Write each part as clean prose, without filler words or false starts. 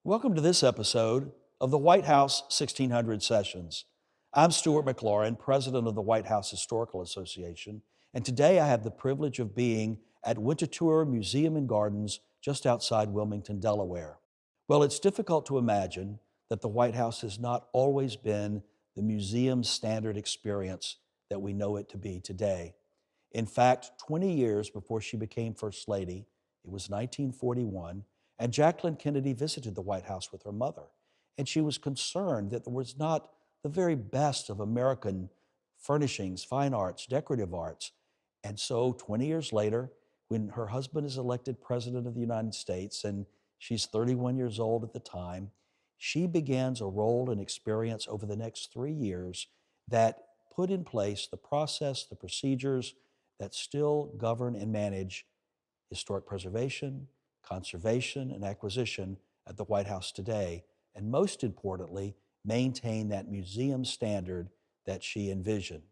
Welcome to this episode of the White House 1600 Sessions. I'm Stuart McLaurin, president of the White House Historical Association, and today I have the privilege of being at Winterthur Museum and Gardens just outside Wilmington, Delaware. Well, it's difficult to imagine that the White House has not always been the museum standard experience that we know it to be today. In fact, 20 years before she became First Lady, it was 1941, and Jacqueline Kennedy visited the White House with her mother, and she was concerned that there was not the very best of American furnishings, fine arts, decorative arts. And so 20 years later, when her husband is elected President of the United States, and she's 31 years old at the time, she begins a role and experience over the next 3 years that put in place the process, the procedures that still govern and manage historic preservation, conservation, and acquisition at the White House today, and most importantly, maintain that museum standard that she envisioned.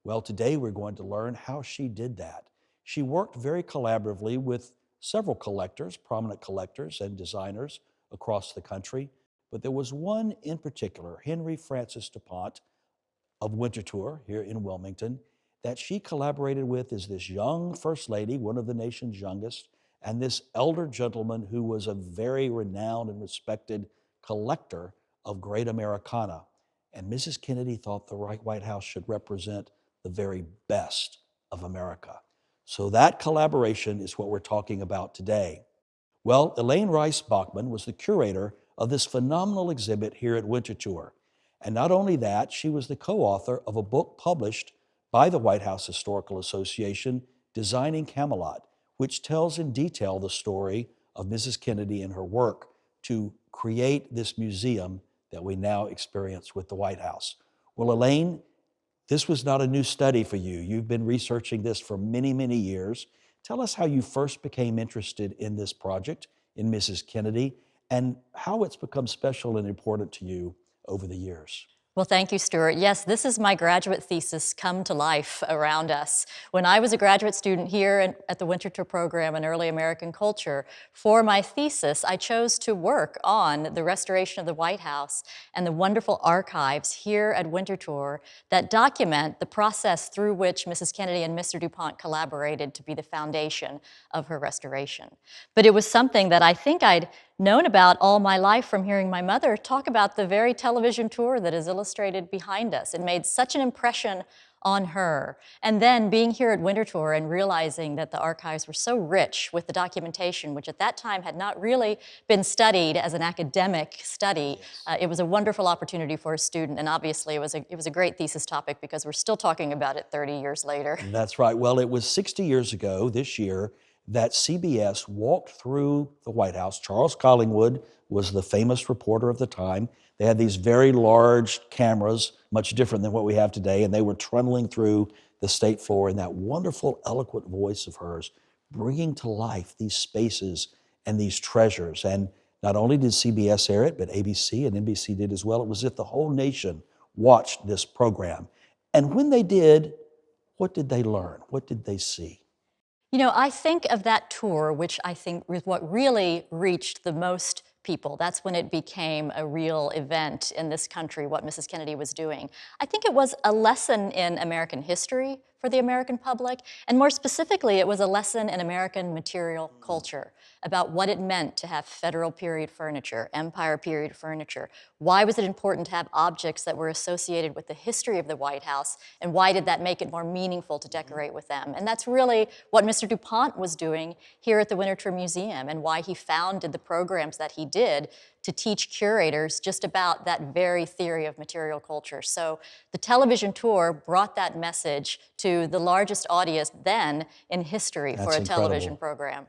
Well, today we're going to learn how she did that. She worked very collaboratively with several collectors, prominent collectors and designers across the country, but there was one in particular, Henry Francis DuPont of Winterthur here in Wilmington, that she collaborated with is this young First Lady, one of the nation's youngest, and this elder gentleman who was a very renowned and respected collector of great Americana. And Mrs. Kennedy thought the White House should represent the very best of America. So that collaboration is what we're talking about today. Well, Elaine Rice Bachman was the curator of this phenomenal exhibit here at Winterthur. And not only that, she was the co-author of a book published by the White House Historical Association, Designing Camelot, which tells in detail the story of Mrs. Kennedy and her work to create this museum that we now experience with the White House. Well, Elaine, this was not a new study for you. You've been researching this for many, many years. Tell us how you first became interested in this project, in Mrs. Kennedy, and how it's become special and important to you over the years. Well, thank you, Stuart. Yes, this is my graduate thesis come to life around us. When I was a graduate student here at the Winterthur program in Early American Culture, for my thesis, I chose to work on the restoration of the White House and the wonderful archives here at Winterthur that document the process through which Mrs. Kennedy and Mr. DuPont collaborated to be the foundation of her restoration. But it was something that I think I'd known about all my life from hearing my mother talk about the very television tour that is illustrated behind us. It made such an impression on her. And then being here at Winterthur and realizing that the archives were so rich with the documentation, which at that time had not really been studied as an academic study, it was a wonderful opportunity for a student. And obviously it was a great thesis topic because we're still talking about it 30 years later. That's right. Well, it was 60 years ago this year that CBS walked through the White House. Charles Collingwood was the famous reporter of the time. They had these very large cameras, much different than what we have today, and they were trundling through the state floor in that wonderful, eloquent voice of hers, bringing to life these spaces and these treasures. And not only did CBS air it, but ABC and NBC did as well. It was as if the whole nation watched this program. And when they did, what did they learn? What did they see? You know, I think of that tour, which I think was what really reached the most people. That's when it became a real event in this country, what Mrs. Kennedy was doing. I think it was a lesson in American history for the American public, and more specifically, it was a lesson in American material culture about what it meant to have federal period furniture, empire period furniture. Why was it important to have objects that were associated with the history of the White House, and why did that make it more meaningful to decorate with them? And that's really what Mr. DuPont was doing here at the Winterthur Museum, and why he founded the programs that he did to teach curators just about that very theory of material culture. So the television tour brought that message to the largest audience then in history for a television program.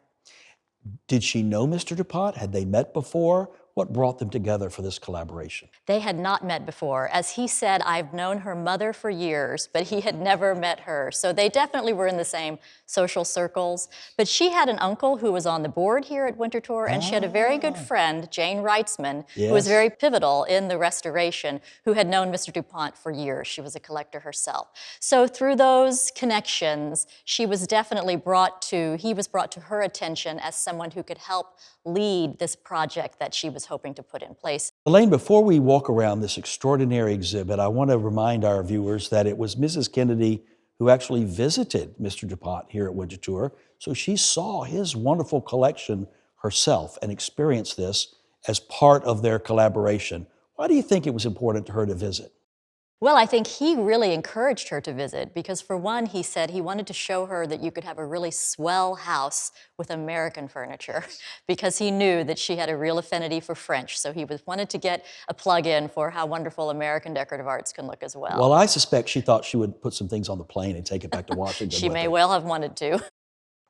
Did she know Mr. DuPont? Had they met before? What brought them together for this collaboration? They had not met before. As he said, I've known her mother for years, but he had never met her. So they definitely were in the same social circles. But she had an uncle who was on the board here at Winterthur, and she had a very good friend, Jane Reitzman, who was very pivotal in the restoration, who had known Mr. DuPont for years. She was a collector herself. So through those connections, he was brought to her attention as someone who could help lead this project that she was was hoping to put in place. Elaine, before we walk around this extraordinary exhibit, I want to remind our viewers that it was Mrs. Kennedy who actually visited Mr. DuPont here at Winterthur. So she saw his wonderful collection herself and experienced this as part of their collaboration. Why do you think it was important to her to visit? Well, I think he really encouraged her to visit because, for one, he said he wanted to show her that you could have a really swell house with American furniture because he knew that she had a real affinity for French. So he wanted to get a plug-in for how wonderful American decorative arts can look as well. Well, I suspect she thought she would put some things on the plane and take it back to Washington. She with may her. well have wanted to.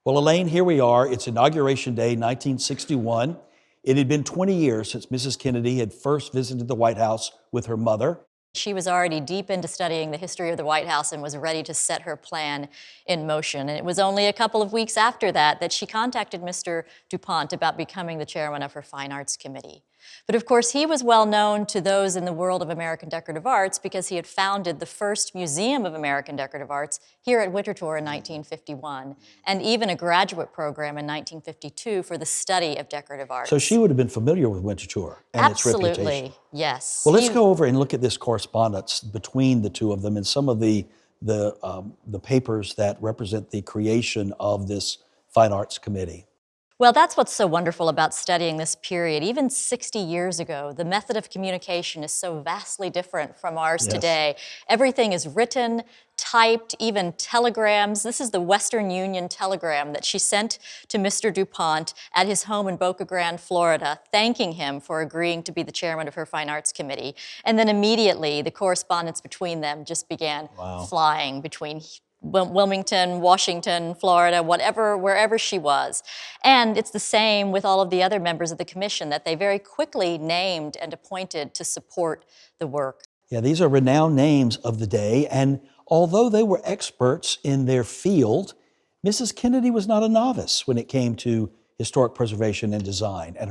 Well, Elaine, here we are. It's Inauguration Day, 1961. It had been 20 years since Mrs. Kennedy had first visited the White House with her mother. She was already deep into studying the history of the White House and was ready to set her plan in motion. And it was only a couple of weeks after that that she contacted Mr. DuPont about becoming the chairman of her Fine Arts Committee. But of course, he was well known to those in the world of American decorative arts because he had founded the first Museum of American Decorative Arts here at Winterthur in 1951, and even a graduate program in 1952 for the study of decorative arts. So she would have been familiar with Winterthur and its reputation. Absolutely, yes. Well, let's go over and look at this correspondence between the two of them and some of the papers that represent the creation of this Fine Arts Committee. Well, that's what's so wonderful about studying this period. Even 60 years ago, the method of communication is so vastly different from ours today. Everything is written, typed, even telegrams. This is the Western Union telegram that she sent to Mr. DuPont at his home in Boca Grande, Florida, thanking him for agreeing to be the chairman of her Fine Arts Committee. And then immediately, the correspondence between them just began flying between Wilmington, Washington, Florida, wherever she was. And it's the same with all of the other members of the commission that they very quickly named and appointed to support the work. Yeah, these are renowned names of the day, and although they were experts in their field, Mrs. Kennedy was not a novice when it came to historic preservation and design, and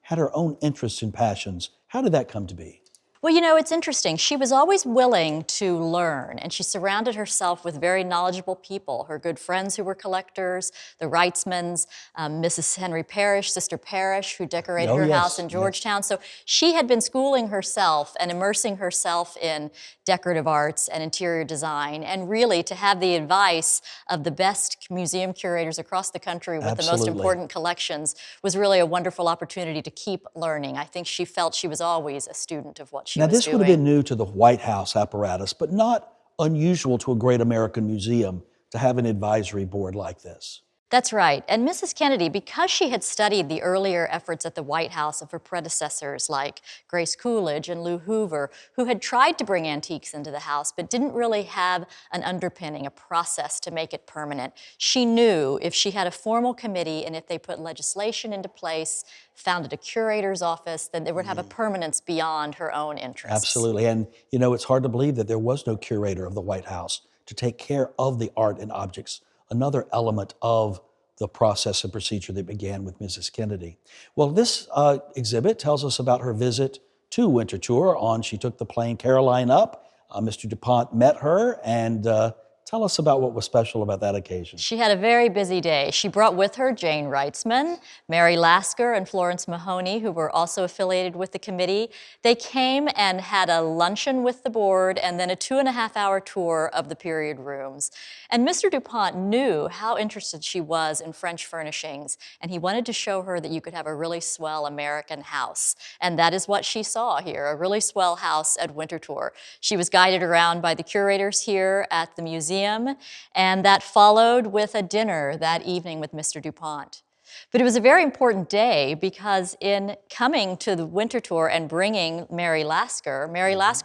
had her own interests and passions. How did that come to be? Well, you know, it's interesting. She was always willing to learn, and she surrounded herself with very knowledgeable people, her good friends who were collectors, the Wrightsmans, Mrs. Henry Parrish, Sister Parrish, who decorated her house in Georgetown. So she had been schooling herself and immersing herself in decorative arts and interior design, and really to have the advice of the best museum curators across the country with the most important collections was really a wonderful opportunity to keep learning. I think she felt she was always a student of what she was doing. Now, this would have been new to the White House apparatus, but not unusual to a great American museum to have an advisory board like this. That's right. And Mrs. Kennedy, because she had studied the earlier efforts at the White House of her predecessors like Grace Coolidge and Lou Hoover, who had tried to bring antiques into the house but didn't really have an underpinning, a process to make it permanent, she knew if she had a formal committee and if they put legislation into place, founded a curator's office, then they would have a permanence beyond her own interests. Absolutely. And, you know, it's hard to believe that there was no curator of the White House to take care of the art and objects, another element of the process and procedure that began with Mrs. Kennedy. Well, this exhibit tells us about her visit to Winterthur. She took the plane Caroline up. Mr. DuPont met her, and tell us about what was special about that occasion. She had a very busy day. She brought with her Jane Wrightsman, Mary Lasker, and Florence Mahoney, who were also affiliated with the committee. They came and had a luncheon with the board and then a 2.5-hour tour of the period rooms. And Mr. DuPont knew how interested she was in French furnishings, and he wanted to show her that you could have a really swell American house. And that is what she saw here, a really swell house at Winterthur. She was guided around by the curators here at the museum, and that followed with a dinner that evening with Mr. DuPont. But it was a very important day because in coming to the Winterthur and bringing Mary Lasker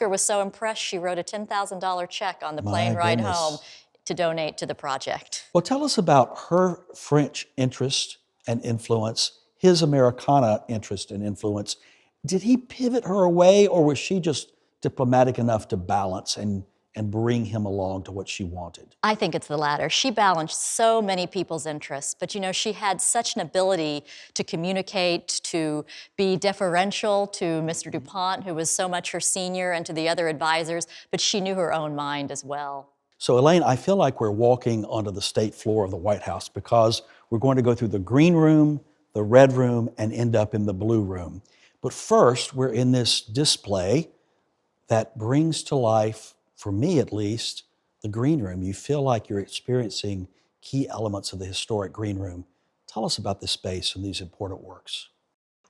was so impressed she wrote a $10,000 check on the plane ride home to donate to the project. Well, tell us about her French interest and influence, his Americana interest and influence. Did he pivot her away, or was she just diplomatic enough to balance and bring him along to what she wanted? I think it's the latter. She balanced so many people's interests, but you know, she had such an ability to communicate, to be deferential to Mr. DuPont, who was so much her senior, and to the other advisors, but she knew her own mind as well. So Elaine, I feel like we're walking onto the state floor of the White House because we're going to go through the green room, the red room, and end up in the blue room. But first, we're in this display that brings to life, for me at least, the green room. You feel like you're experiencing key elements of the historic green room. Tell us about this space and these important works.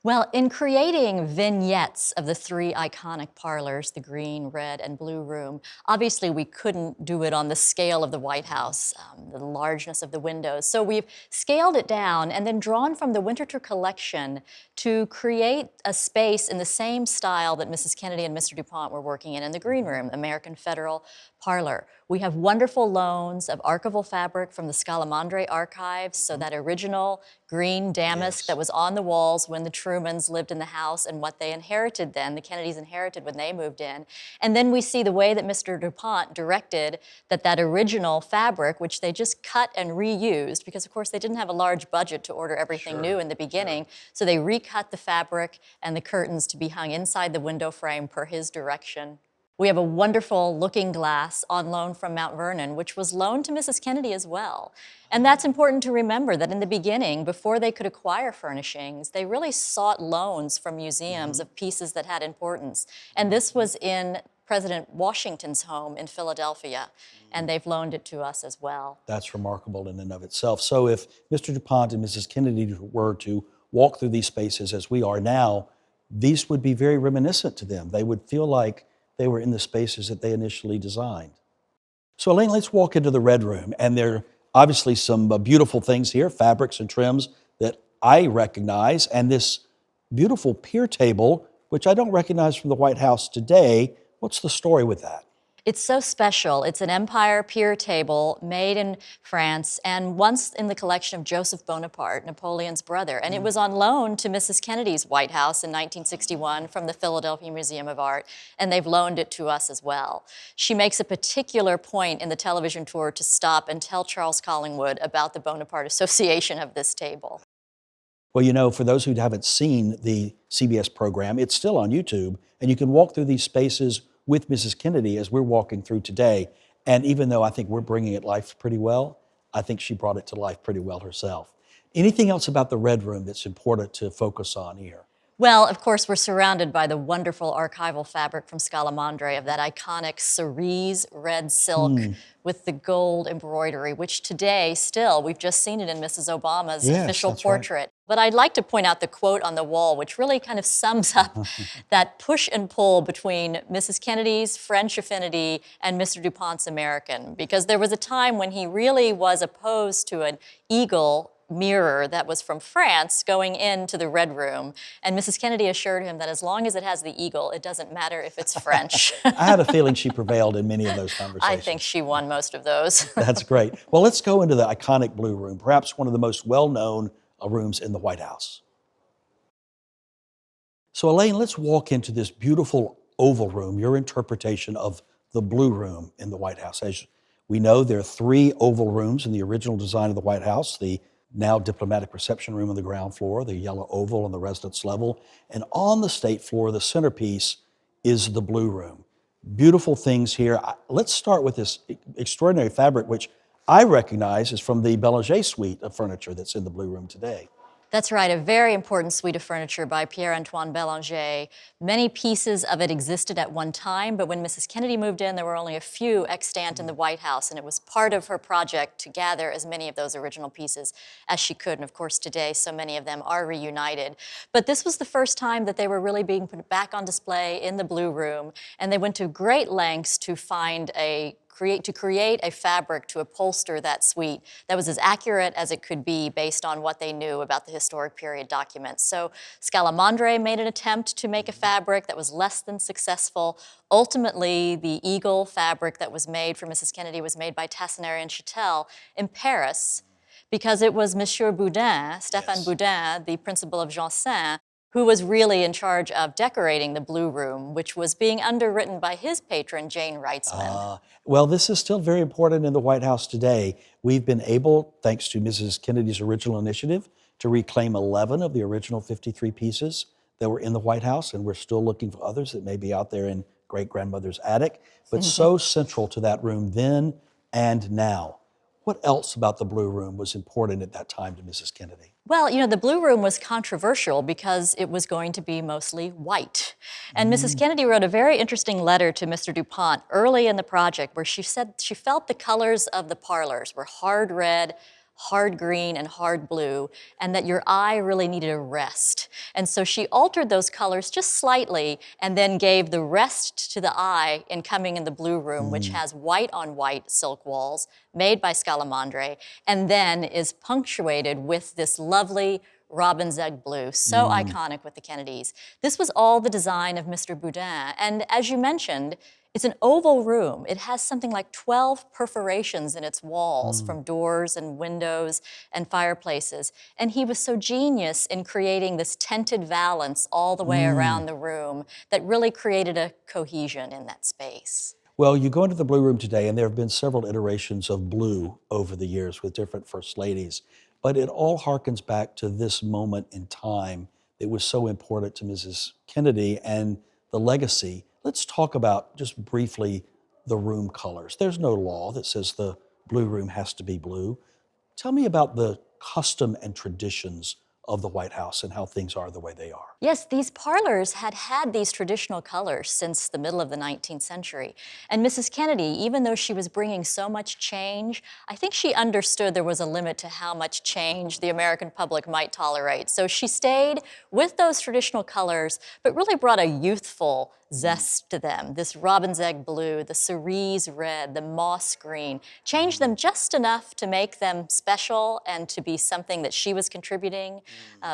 Well, in creating vignettes of the three iconic parlors, the green, red, and blue room, obviously we couldn't do it on the scale of the White House, the largeness of the windows. So we've scaled it down and then drawn from the Winterthur collection to create a space in the same style that Mrs. Kennedy and Mr. DuPont were working in the green room, American Federal Parlor. We have wonderful loans of archival fabric from the Scalamandre archives, so that original green damask that was on the walls when the Trumans lived in the house and what they inherited then, the Kennedys inherited when they moved in. And then we see the way that Mr. DuPont directed that original fabric, which they just cut and reused, because of course they didn't have a large budget to order everything new in the beginning, so they recut the fabric and the curtains to be hung inside the window frame per his direction. We have a wonderful looking glass on loan from Mount Vernon, which was loaned to Mrs. Kennedy as well. And that's important to remember that in the beginning, before they could acquire furnishings, they really sought loans from museums of pieces that had importance. And this was in President Washington's home in Philadelphia, and they've loaned it to us as well. That's remarkable in and of itself. So if Mr. DuPont and Mrs. Kennedy were to walk through these spaces as we are now, these would be very reminiscent to them. They would feel like they were in the spaces that they initially designed. So Elaine, let's walk into the red room. And there are obviously some beautiful things here, fabrics and trims that I recognize, and this beautiful pier table, which I don't recognize from the White House today. What's the story with that? It's so special. It's an Empire pier table made in France and once in the collection of Joseph Bonaparte, Napoleon's brother. And it was on loan to Mrs. Kennedy's White House in 1961 from the Philadelphia Museum of Art, and they've loaned it to us as well. She makes a particular point in the television tour to stop and tell Charles Collingwood about the Bonaparte Association of this table. Well, you know, for those who haven't seen the CBS program, it's still on YouTube, and you can walk through these spaces with Mrs. Kennedy as we're walking through today. And even though I think we're bringing it to life pretty well, I think she brought it to life pretty well herself. Anything else about the red room that's important to focus on here? Well, of course, we're surrounded by the wonderful archival fabric from Scalamandre of that iconic cerise red silk with the gold embroidery, which today still, we've just seen it in Mrs. Obama's official portrait. Right. But I'd like to point out the quote on the wall, which really kind of sums up that push and pull between Mrs. Kennedy's French affinity and Mr. DuPont's American, because there was a time when he really was opposed to an eagle mirror that was from France going into the red room. And Mrs. Kennedy assured him that as long as it has the eagle, it doesn't matter if it's French. I had a feeling she prevailed in many of those conversations. I think she won most of those. That's great. Well, let's go into the iconic blue room, perhaps one of the most well-known rooms in the White House. So Elaine, let's walk into this beautiful oval room, your interpretation of the blue room in the White House. As we know, there are 3 oval rooms in the original design of the White House, the now diplomatic reception room on the ground floor, the yellow oval on the residence level, and on the state floor, the centerpiece is the blue room. Beautiful things here. Let's start with this extraordinary fabric, which I recognize is from the Belanger suite of furniture that's in the blue room today. That's right, a very important suite of furniture by Pierre-Antoine Belanger. Many pieces of it existed at one time, but when Mrs. Kennedy moved in, there were only a few extant in the White House, and it was part of her project to gather as many of those original pieces as she could. And of course, today, so many of them are reunited. But this was the first time that they were really being put back on display in the blue room, and they went to great lengths to find create a fabric to upholster that suite that was as accurate as it could be based on what they knew about the historic period documents. So Scalamandre made an attempt to make a fabric that was less than successful. Ultimately, the eagle fabric that was made for Mrs. Kennedy was made by Tassinari and Châtel in Paris, because it was Monsieur Boudin, Stéphane Boudin, the principal of Janssen, who was really in charge of decorating the blue room, which was being underwritten by his patron, Jane Reitzman. Well, this is still very important in the White House today. We've been able, thanks to Mrs. Kennedy's original initiative, to reclaim 11 of the original 53 pieces that were in the White House, and we're still looking for others that may be out there in great-grandmother's attic, but so central to that room then and now. What else about the Blue Room was important at that time to Mrs. Kennedy? Well, the Blue Room was controversial because it was going to be mostly white. And Mrs. Kennedy wrote a very interesting letter to Mr. DuPont early in the project where she said she felt the colors of the parlors were hard red, hard green, and hard blue, and that your eye really needed a rest. And so she altered those colors just slightly and then gave the rest to the eye in coming in the Blue Room, which has white on white silk walls made by Scalamandre, and then is punctuated with this lovely robin's egg blue, so iconic with the Kennedys. This was all the design of Mr. Boudin, and as you mentioned, it's an oval room. It has something like 12 perforations in its walls from doors and windows and fireplaces. And he was so genius in creating this tented valance all the way around the room that really created a cohesion in that space. Well, you go into the Blue Room today, and there have been several iterations of blue over the years with different first ladies, but it all harkens back to this moment in time that was so important to Mrs. Kennedy and the legacy. Let's talk about, just briefly, the room colors. There's no law that says the Blue Room has to be blue. Tell me about the custom and traditions of the White House and how things are the way they are. Yes, these parlors had had these traditional colors since the middle of the 19th century. And Mrs. Kennedy, even though she was bringing so much change, I think she understood there was a limit to how much change the American public might tolerate. So she stayed with those traditional colors, but really brought a youthful zest to them. This robin's egg blue, the cerise red, the moss green, changed them just enough to make them special and to be something that she was contributing,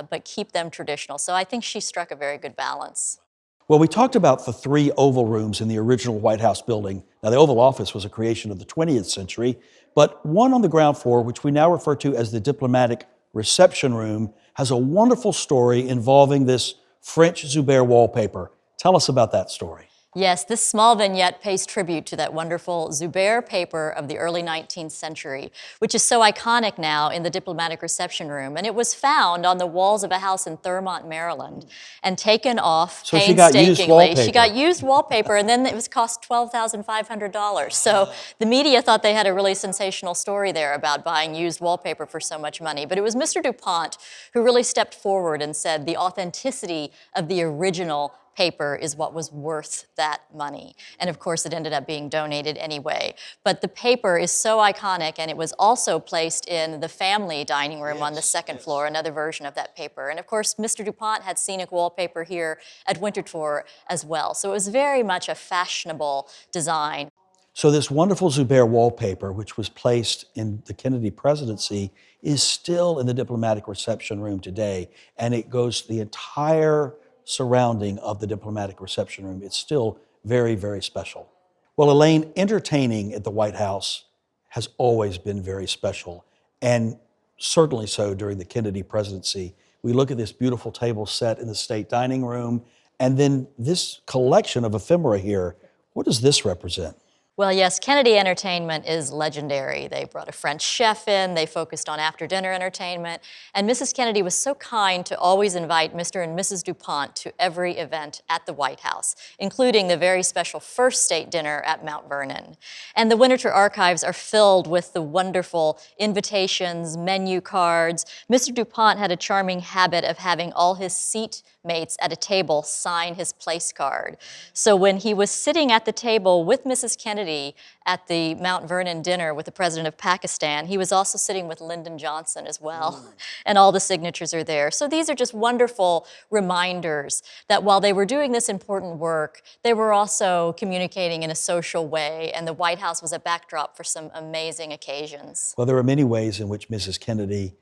but keep them traditional. So I think she struck a very good balance. Well, we talked about the three oval rooms in the original White House building. Now, the Oval Office was a creation of the 20th century, but one on the ground floor, which we now refer to as the Diplomatic Reception Room, has a wonderful story involving this French Zuber wallpaper. Tell us about that story. Yes, this small vignette pays tribute to that wonderful Zuber paper of the early 19th century, which is so iconic now in the Diplomatic Reception Room. And it was found on the walls of a house in Thurmont, Maryland, and taken off So she got painstakingly. used wallpaper. She got used wallpaper, and then it was cost $12,500. So the media thought they had a really sensational story there about buying used wallpaper for so much money. But it was Mr. DuPont who really stepped forward and said the authenticity of the original paper is what was worth that money. And of course, it ended up being donated anyway. But the paper is so iconic, and it was also placed in the family dining room on the second floor, another version of that paper. And of course, Mr. DuPont had scenic wallpaper here at Winterthur as well. So it was very much a fashionable design. So this wonderful Zuber wallpaper, which was placed in the Kennedy presidency, is still in the Diplomatic Reception Room today, and it goes the entire surrounding of the Diplomatic Reception Room. It's still very, very special. Well, Elaine, entertaining at the White House has always been very special, and certainly so during the Kennedy presidency. We look at this beautiful table set in the state dining room, and then this collection of ephemera here. What does this represent? Well, yes, Kennedy Entertainment is legendary. They brought a French chef in, they focused on after-dinner entertainment, and Mrs. Kennedy was so kind to always invite Mr. and Mrs. DuPont to every event at the White House, including the very special first state dinner at Mount Vernon. And the Winterthur archives are filled with the wonderful invitations, menu cards. Mr. DuPont had a charming habit of having all his seat mates at a table sign his place card. So when he was sitting at the table with Mrs. Kennedy at the Mount Vernon dinner with the president of Pakistan, he was also sitting with Lyndon Johnson as well, and all the signatures are there. So these are just wonderful reminders that while they were doing this important work, they were also communicating in a social way, and the White House was a backdrop for some amazing occasions. Well, there are many ways in which Mrs. Kennedy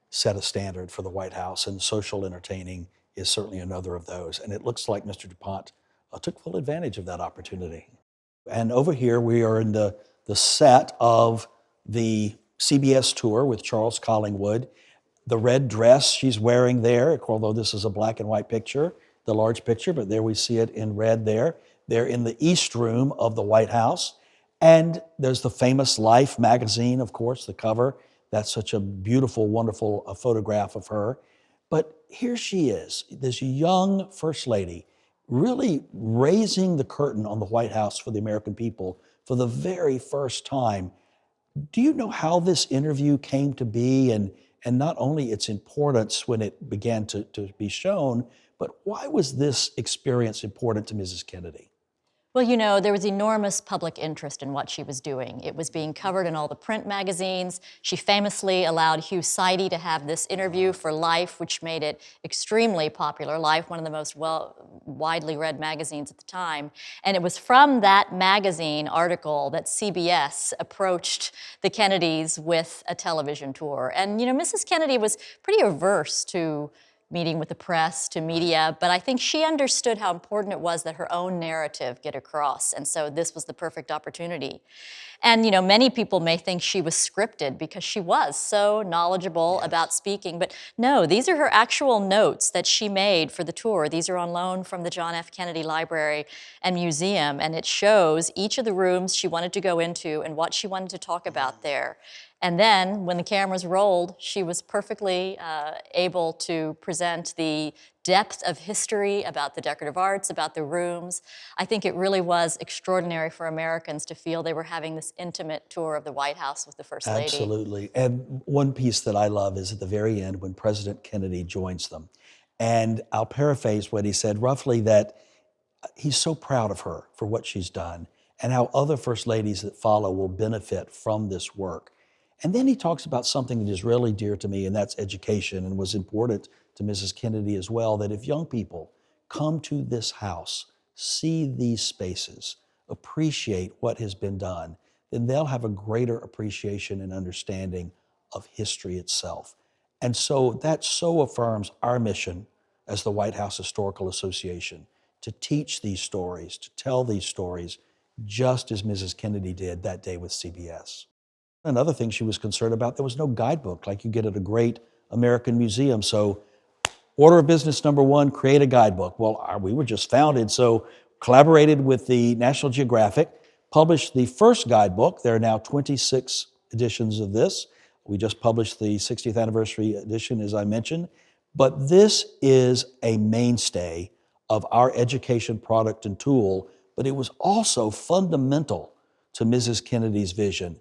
set a standard for the White House, and social entertaining is certainly another of those. And it looks like Mr. DuPont took full advantage of that opportunity. And over here, we are in the set of the CBS tour with Charles Collingwood. The red dress she's wearing there, although this is a black and white picture, the large picture, but there we see it in red there. They're in the East Room of the White House. And there's the famous Life magazine, of course, the cover. That's such a beautiful, wonderful photograph of her. But here she is, this young First Lady, really raising the curtain on the White House for the American people for the very first time. Do you know how this interview came to be and not only its importance when it began to be shown, but why was this experience important to Mrs. Kennedy? Well, you know, there was enormous public interest in what she was doing. It was being covered in all the print magazines. She famously allowed Hugh Sidey to have this interview for Life, which made it extremely popular. Life, one of the most widely read magazines at the time. And it was from that magazine article that CBS approached the Kennedys with a television tour. And, you know, Mrs. Kennedy was pretty averse to meeting with the press, to media, but I think she understood how important it was that her own narrative get across, and so this was the perfect opportunity. And you know, many people may think she was scripted because she was so knowledgeable about speaking, but no, these are her actual notes that she made for the tour. These are on loan from the John F. Kennedy Library and Museum, and it shows each of the rooms she wanted to go into and what she wanted to talk about there. And then, when the cameras rolled, she was perfectly able to present the depth of history about the decorative arts, about the rooms. I think it really was extraordinary for Americans to feel they were having this intimate tour of the White House with the First Lady. Absolutely. And one piece that I love is at the very end when President Kennedy joins them. And I'll paraphrase what he said roughly, that he's so proud of her for what she's done and how other First Ladies that follow will benefit from this work. And then he talks about something that is really dear to me, and that's education, and was important to Mrs. Kennedy as well, that if young people come to this house, see these spaces, appreciate what has been done, then they'll have a greater appreciation and understanding of history itself. And so that so affirms our mission as the White House Historical Association to teach these stories, to tell these stories, just as Mrs. Kennedy did that day with CBS. Another thing she was concerned about, there was no guidebook like you get at a great American museum. So order of business number one, create a guidebook. Well, we were just founded, so collaborated with the National Geographic, published the first guidebook. There are now 26 editions of this. We just published the 60th anniversary edition, as I mentioned. But this is a mainstay of our education product and tool, but it was also fundamental to Mrs. Kennedy's vision.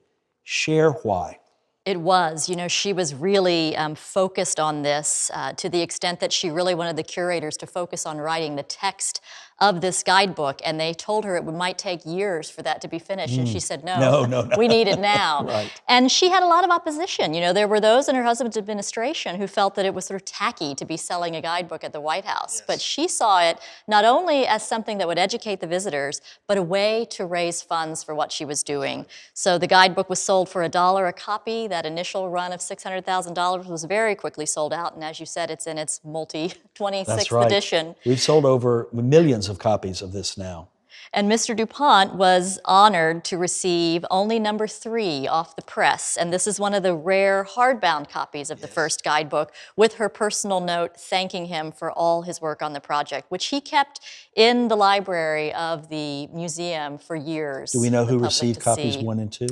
Share why. It was. You know, she was really focused on this to the extent that she really wanted the curators to focus on writing the text of this guidebook, and they told her it might take years for that to be finished, and she said, no, we need it now. Right. And she had a lot of opposition. You know, there were those in her husband's administration who felt that it was sort of tacky to be selling a guidebook at the White House, but she saw it not only as something that would educate the visitors, but a way to raise funds for what she was doing. So the guidebook was sold for $1 a copy. That initial run of $600,000 was very quickly sold out, and as you said, it's in its multi-26th edition. We've sold over millions of copies of this now. And Mr. DuPont was honored to receive only number 3 off the press, and this is one of the rare hardbound copies of the first guidebook, with her personal note thanking him for all his work on the project, which he kept in the library of the museum for years. Do we know who received copies 1 and 2?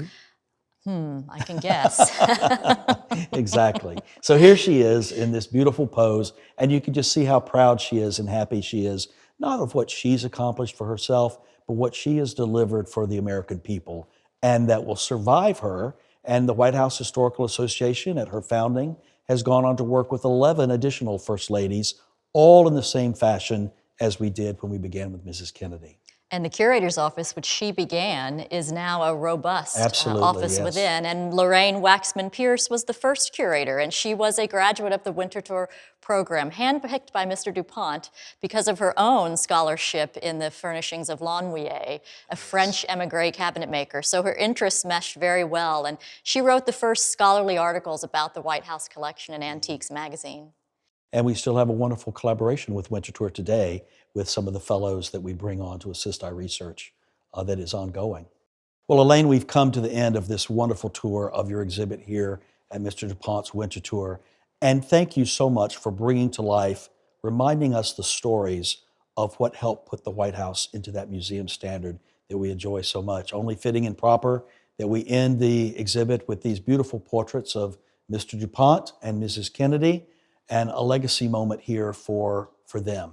I can guess. Exactly. So here she is in this beautiful pose, and you can just see how proud she is and happy she is, not of what she's accomplished for herself, but what she has delivered for the American people, and that will survive her. And the White House Historical Association at her founding has gone on to work with 11 additional First Ladies, all in the same fashion as we did when we began with Mrs. Kennedy. And the curator's office, which she began, is now a robust office within. And Lorraine Waxman Pierce was the first curator, and she was a graduate of the Winter Tour program, handpicked by Mr. DuPont because of her own scholarship in the furnishings of Lanouillet, a French émigré cabinet maker. So her interests meshed very well, and she wrote the first scholarly articles about the White House collection in Antiques magazine. And we still have a wonderful collaboration with Winter Tour today with some of the fellows that we bring on to assist our research that is ongoing. Well, Elaine, we've come to the end of this wonderful tour of your exhibit here at Mr. DuPont's Winter Tour. And thank you so much for bringing to life, reminding us the stories of what helped put the White House into that museum standard that we enjoy so much. Only fitting and proper that we end the exhibit with these beautiful portraits of Mr. DuPont and Mrs. Kennedy, and a legacy moment here for them.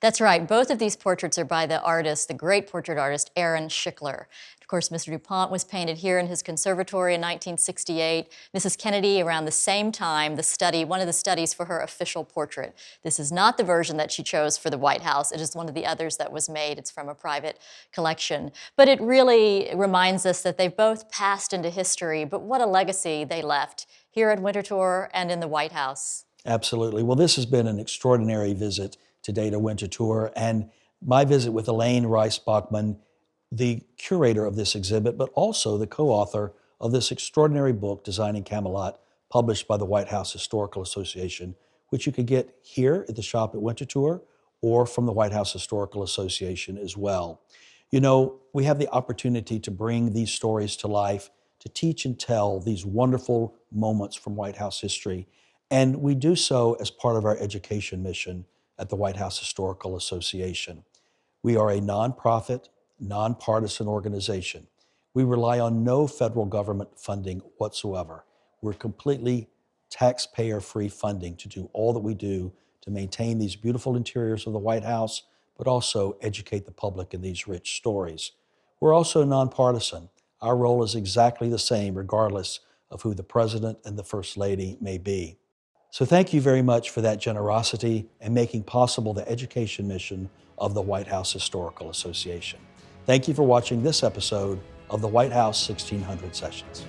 That's right. Both of these portraits are by the artist, the great portrait artist, Aaron Schickler. Of course, Mr. DuPont was painted here in his conservatory in 1968. Mrs. Kennedy, around the same time, one of the studies for her official portrait. This is not the version that she chose for the White House. It is one of the others that was made. It's from a private collection. But it really reminds us that they've both passed into history, but what a legacy they left here at Winterthur and in the White House. Absolutely. Well, this has been an extraordinary visit today to Winterthur, and my visit with Elaine Rice Bachman, the curator of this exhibit, but also the co-author of this extraordinary book, Designing Camelot, published by the White House Historical Association, which you could get here at the shop at Winterthur or from the White House Historical Association as well. You know, we have the opportunity to bring these stories to life, to teach and tell these wonderful moments from White House history, and we do so as part of our education mission at the White House Historical Association. We are a nonprofit, nonpartisan organization. We rely on no federal government funding whatsoever. We're completely taxpayer-free funding to do all that we do to maintain these beautiful interiors of the White House, but also educate the public in these rich stories. We're also nonpartisan. Our role is exactly the same regardless of who the President and the First Lady may be. So thank you very much for that generosity and making possible the education mission of the White House Historical Association. Thank you for watching this episode of the White House 1600 Sessions.